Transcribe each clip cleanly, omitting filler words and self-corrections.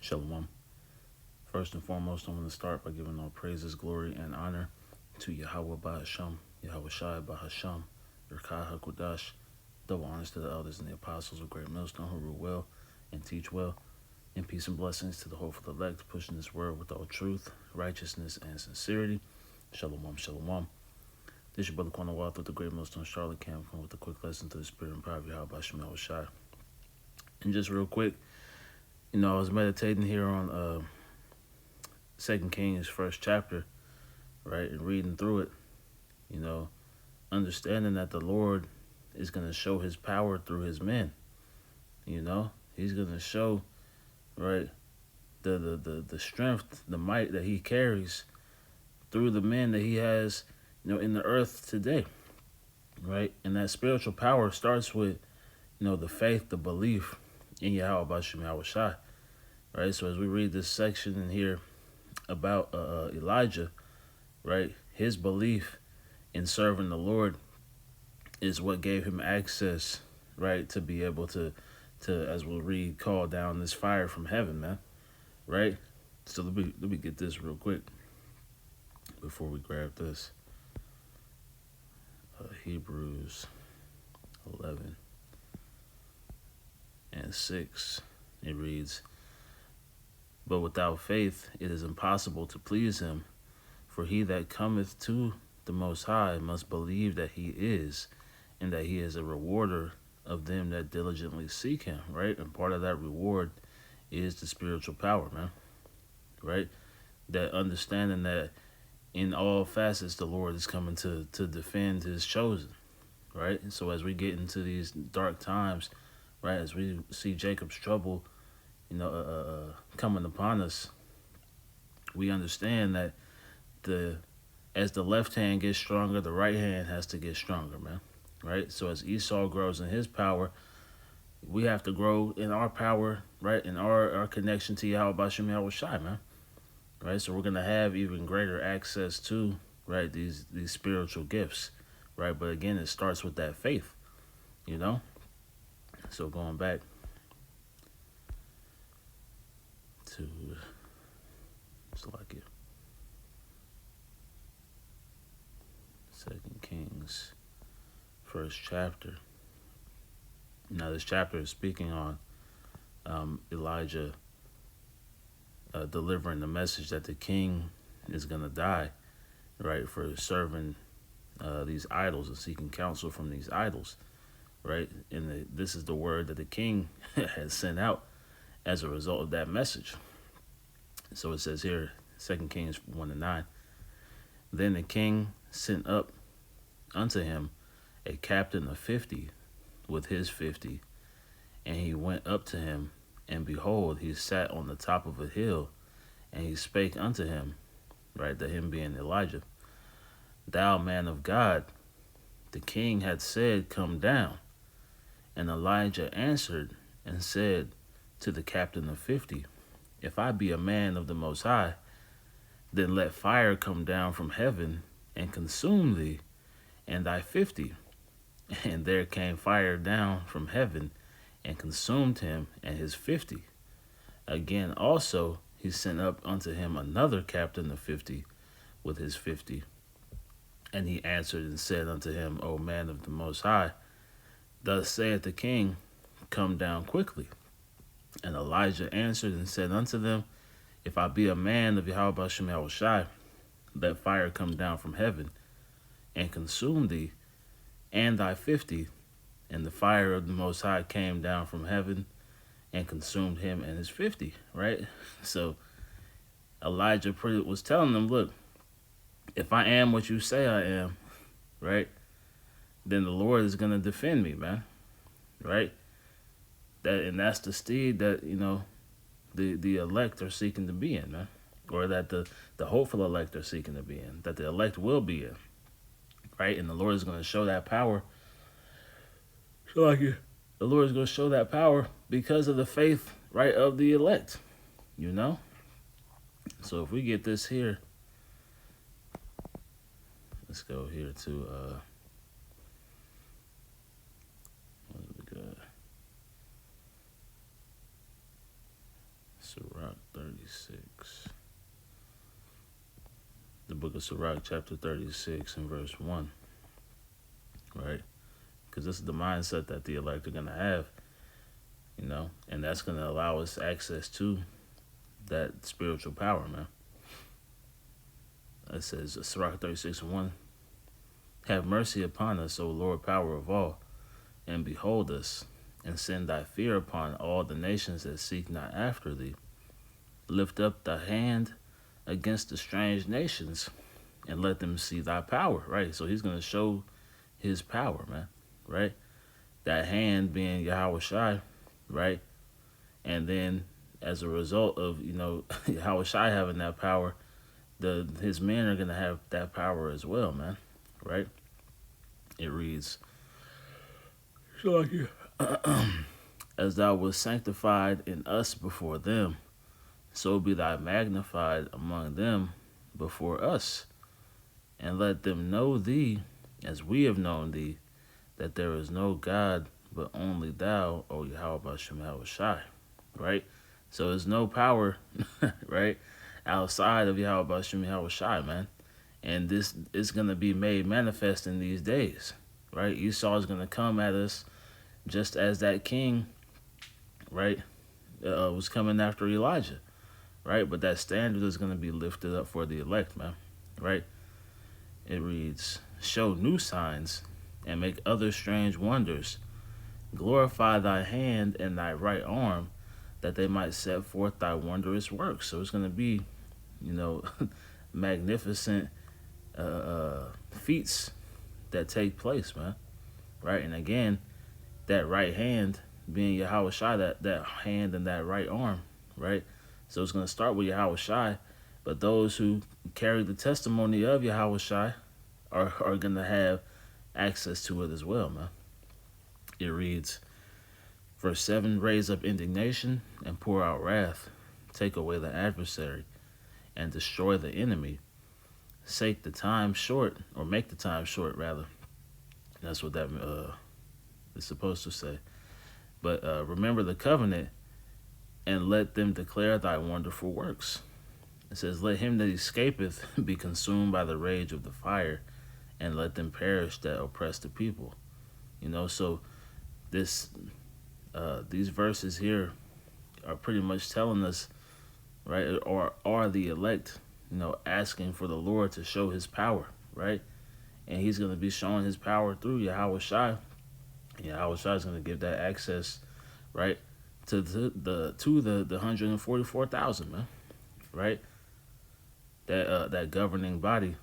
Shalom. First and foremost, I want to start by giving all praises, glory, and honor to Yahweh Bahasham, Yahweh Shai Bahasham, Yerkai HaKodash. Double honors to the elders and the apostles of Great Millstone who rule well and teach well. And peace and blessings to the hopeful elect, pushing this word with all truth, righteousness, and sincerity. Shalom, shalom. This is your brother Kwame Wath with the Great Millstone Charlotte Camp, coming with a quick lesson to the spirit and power of Yahweh Bahasham Yahweh Shai. And just real quick, I was meditating here on 2 Kings first chapter, right, and reading through it, understanding that the Lord is going to show his power through his men. He's going to show, right, the strength, the might that he carries through the men that he has, in the earth today, right? And that spiritual power starts with, the faith, the belief in Yahweh Bashim Yahweh Shai, right? So as we read this section in here about Elijah, right, his belief in serving the Lord is what gave him access, right, to be able to as we'll read, call down this fire from heaven, man, right? So let me get this real quick before we grab this. Hebrews 11 and 6, it reads, "But without faith it is impossible to please him, for he that cometh to the Most High must believe that he is, and that he is a rewarder of them that diligently seek him," right? And part of that reward is the spiritual power, man, right? That understanding that in all facets the Lord is coming to defend his chosen, right? And so as we get into these dark times, right, as we see Jacob's trouble, coming upon us, we understand that as the left hand gets stronger, the right hand has to get stronger, man, right? So as Esau grows in his power, we have to grow in our power, right, in our connection to Yahweh Bashim Yahweh Shai, man, right? So we're going to have even greater access to, right, these spiritual gifts, right? But again, it starts with that faith, So going back to, it's like it, 2 Kings, first chapter. Now this chapter is speaking on Elijah delivering the message that the king is going to die, right, for serving these idols and seeking counsel from these idols, right? And this is the word that the king has sent out as a result of that message. So it says here, 2 Kings 1-9, "Then the king sent up unto him a captain of 50 with his 50, and he went up to him, and behold, he sat on the top of a hill, and he spake unto him," right, that him being Elijah, "Thou man of God, the king had said, Come down. And Elijah answered and said to the captain of 50, If I be a man of the Most High, then let fire come down from heaven and consume thee and thy 50. And there came fire down from heaven and consumed him and his 50. Again also he sent up unto him another captain of 50 with his 50. And he answered and said unto him, O man of the Most High, thus saith the king, Come down quickly. And Elijah answered and said unto them, If I be a man of Yahweh Bashim Yahweh Shai, let fire come down from heaven and consume thee and thy 50. And the fire of the Most High came down from heaven and consumed him and his 50, right? So Elijah was telling them, look, if I am what you say I am, right, then the Lord is going to defend me, man, right? That's the steed that, the elect are seeking to be in, man, or that the hopeful elect are seeking to be in, that the elect will be in, right? And the Lord is going to show that power. The Lord is going to show that power because of the faith, right, of the elect, So if we get this here, let's go here to, what do we got? Sirach 36. The book of Sirach, chapter 36, and verse 1. Right? Because this is the mindset that the elect are going to have, and that's going to allow us access to that spiritual power, man. It says, Sirach 36 and 1, have mercy upon us, O Lord, power of all, and behold us, and send thy fear upon all the nations that seek not after thee. Lift up thy hand against the strange nations, and let them see thy power, right? So he's going to show his power, man, right? That hand being Yahweh Shai, right? And then as a result of, Yahweh Shai having that power, his men are going to have that power as well, man, right? It reads, as thou wast sanctified in us before them, so be thou magnified among them before us. And let them know thee, as we have known thee, that there is no God but only thou, O Yahweh Bashem Yahweh Shai. Right? So there's no power, right, outside of Yahweh Bashem Yahweh Shai, man. And this is going to be made manifest in these days, right? Esau is going to come at us just as that king, right, was coming after Elijah, right? But that standard is going to be lifted up for the elect, man, right? It reads, show new signs and make other strange wonders. Glorify thy hand and thy right arm, that they might set forth thy wondrous works. So it's going to be, magnificent feats that take place, man. Right? And again, that right hand being Yahweh Shai, that hand and that right arm, right? So it's going to start with Yahweh Shai, but those who carry the testimony of Yahweh Shai are going to have access to it as well, man. It reads, verse 7, raise up indignation and pour out wrath, take away the adversary and destroy the enemy. Make the time short, rather. That's what that is supposed to say. But remember the covenant and let them declare thy wonderful works. It says, let him that escapeth be consumed by the rage of the fire, and let them perish that oppress the people. So these verses here are pretty much telling us, right, or are the elect, asking for the Lord to show his power, right? And he's going to be showing his power through Yahweh Shai. Yahweh Shai is going to give that access, right, to the 144,000, man, right? That governing body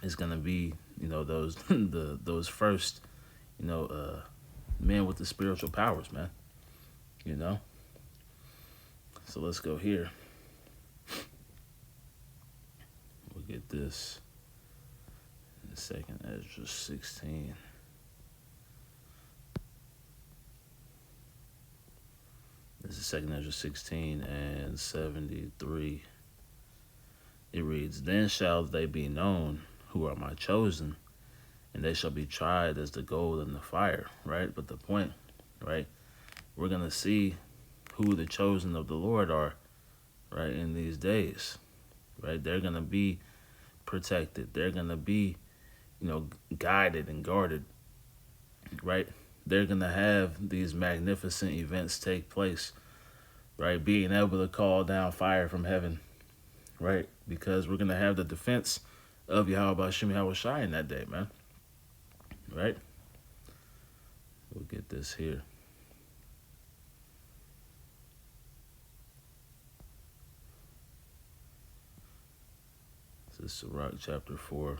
is going to be, those those first, men with the spiritual powers, man. So let's go here. We'll get this in a second. Ezra 16. This is 2 Ezra 16 and 73. It reads, then shall they be known who are my chosen, and they shall be tried as the gold in the fire, right? But the point, right, we're going to see who the chosen of the Lord are, right, in these days, right? They're going to be protected. They're going to be, guided and guarded, right? They're going to have these magnificent events take place, right? Being able to call down fire from heaven, right? Because we're going to have the defense of Yahweh Bashem Yahweh Shai in that day, man. Right? We'll get this here. This is Sirach chapter 4.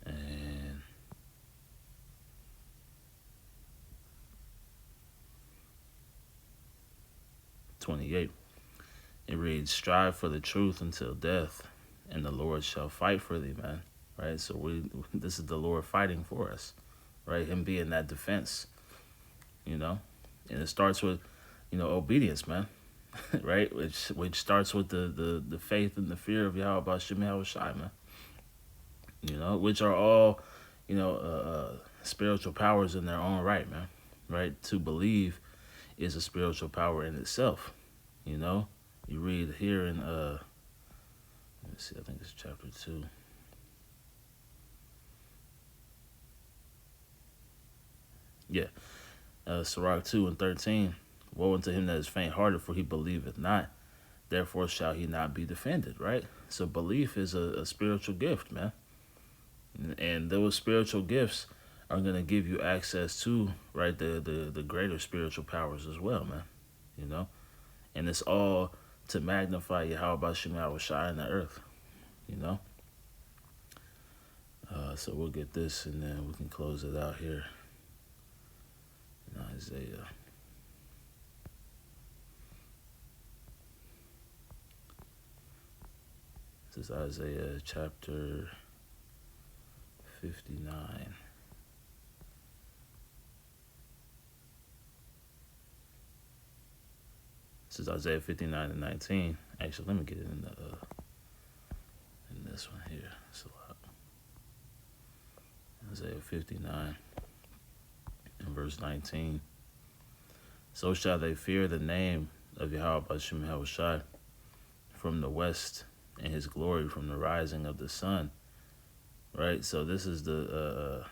And 28. It reads, strive for the truth until death, and the Lord shall fight for thee, man. Right? So this is the Lord fighting for us, right? Him being that defense, and it starts with, obedience, man, right? Which starts with the faith and the fear of Yahweh Bashem Yahweh Shai, man. Which are all, spiritual powers in their own right, man, right? To believe is a spiritual power in itself. You know, you read here in let me see, I think it's chapter 2. Yeah, Sirach 2 and 13. Woe unto him that is faint hearted, for he believeth not. Therefore shall he not be defended, right? So belief is a spiritual gift, man. And those spiritual gifts are going to give you access to, right, the greater spiritual powers as well, man. You know? And it's all to magnify Yahweh Shem Shai in the earth, you know? So we'll get this and then we can close it out here in Isaiah. This is Isaiah chapter 59. This is Isaiah 59 and 19. Actually, let me get it in this one here. It's a lot. Isaiah 59 and verse 19. So shall they fear the name of Yahweh Shem Shai from the west, and his glory from the rising of the sun. Right? So this is the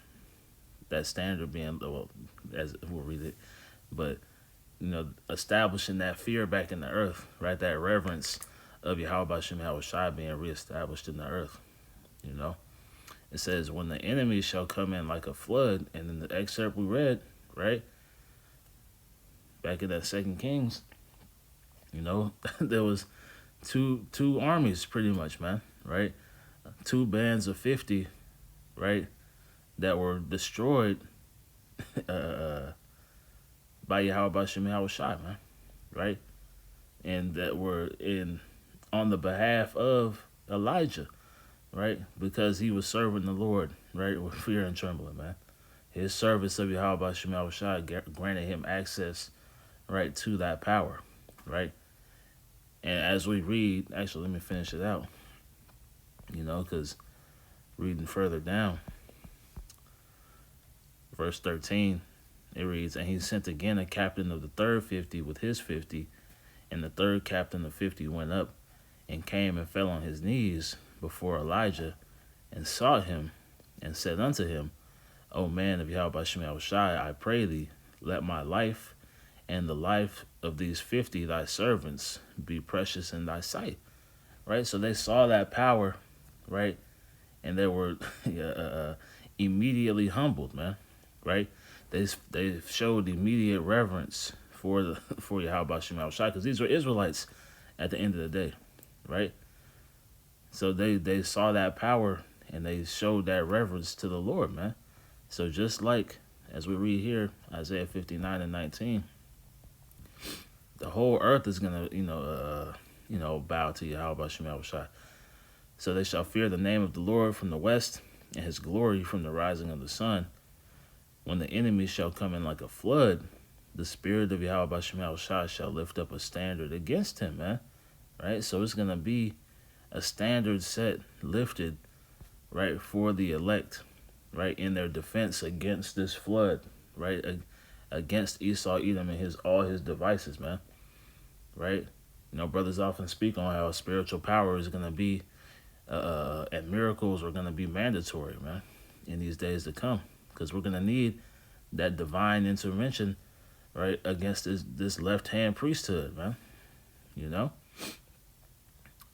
that standard being, well, as we'll read it, but establishing that fear back in the earth, right? That reverence of Yahweh Shem Shai being reestablished in the earth. You know, it says, when the enemy shall come in like a flood, and in the excerpt we read, right, back in that Second Kings, there was two armies pretty much, man, right? Two bands of 50, right, that were destroyed by Yahweh Shem Shai, man, right? And that were on the behalf of Elijah, right? Because he was serving the Lord, right, with fear and trembling, man. His service of Yahweh Shem Shai granted him access, right, to that power, right? And as we read, actually, let me finish it out, because reading further down, verse 13, it reads, and he sent again a captain of the third 50 with his 50, and the third captain of 50 went up and came and fell on his knees before Elijah and sought him and said unto him, O man of Yahweh Shem Shai, I pray thee, let my life and the life of these 50 thy servants be precious in thy sight. Right? So they saw that power, right? And they were immediately humbled, man. Right? They showed immediate reverence for Yahweh Shem Shai, because these were Israelites at the end of the day, right? So they saw that power and they showed that reverence to the Lord, man. So just like as we read here, Isaiah 59 and 19, the whole earth is gonna bow to Yahweh Shem Shai. So they shall fear the name of the Lord from the west, and his glory from the rising of the sun. When the enemy shall come in like a flood, the spirit of Yahweh Shem Shai shall lift up a standard against him, man. Right? So it's going to be a standard set, lifted, right, for the elect, right, in their defense against this flood, right, against Esau, Edom, and all his devices, man. Right? Brothers often speak on how spiritual power is going to be, and miracles are going to be mandatory, man, in these days to come. Because we're going to need that divine intervention, right, against this left-hand priesthood, man.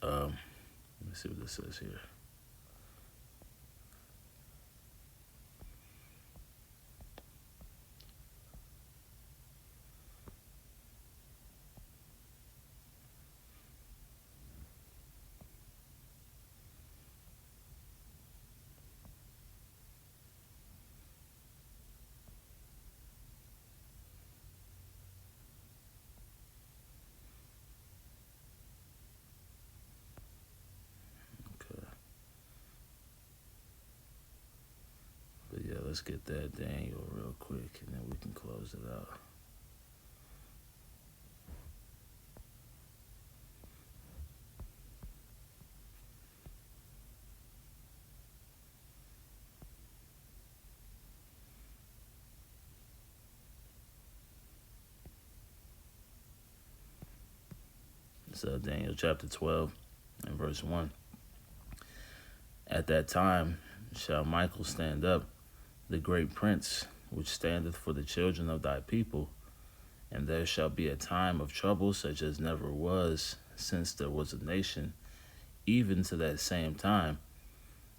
Let me see what this says here. But yeah, let's get that Daniel real quick, and then we can close it out. It's Daniel chapter 12 and verse 1. At that time shall Michael stand up, the great prince, which standeth for the children of thy people. And there shall be a time of trouble such as never was since there was a nation, even to that same time.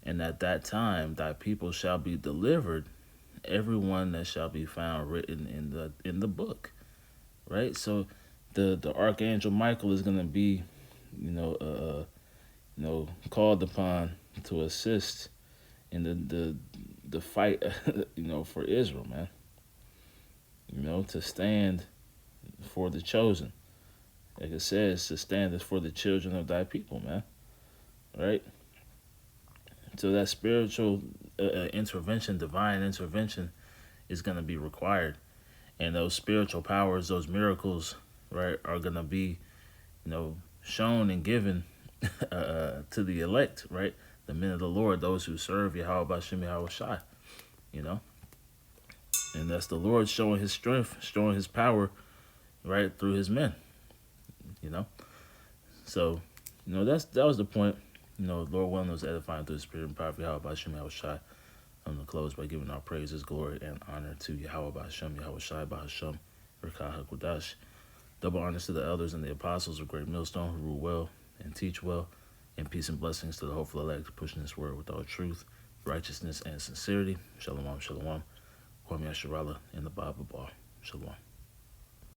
And at that time thy people shall be delivered, every one that shall be found written in the book. Right? So the archangel Michael is gonna be, called upon to assist in the fight, for Israel, man. To stand for the chosen. Like it says, to stand is for the children of thy people, man. Right? So that spiritual intervention, divine intervention, is going to be required. And those spiritual powers, those miracles, right, are going to be, shown and given to the elect, right? The men of the Lord, those who serve Yahweh Bashem Yahweh Shai, And that's the Lord showing his strength, showing his power, right, through his men, So, that was the point. Lord willing was edifying through the Spirit and power of Yahweh Bashem Yahweh Shai. I'm going to close by giving our praises, glory, and honor to Yahweh Bashem Yahweh Shai Bahashem Rekah HaKodash. Double honors to the elders and the apostles of Great Millstone who rule well and teach well. And peace and blessings to the hopeful elect pushing this word with all truth, righteousness, and sincerity. Shalom, shalom. Kwame Asherallah in the Bible Bar. Shalom.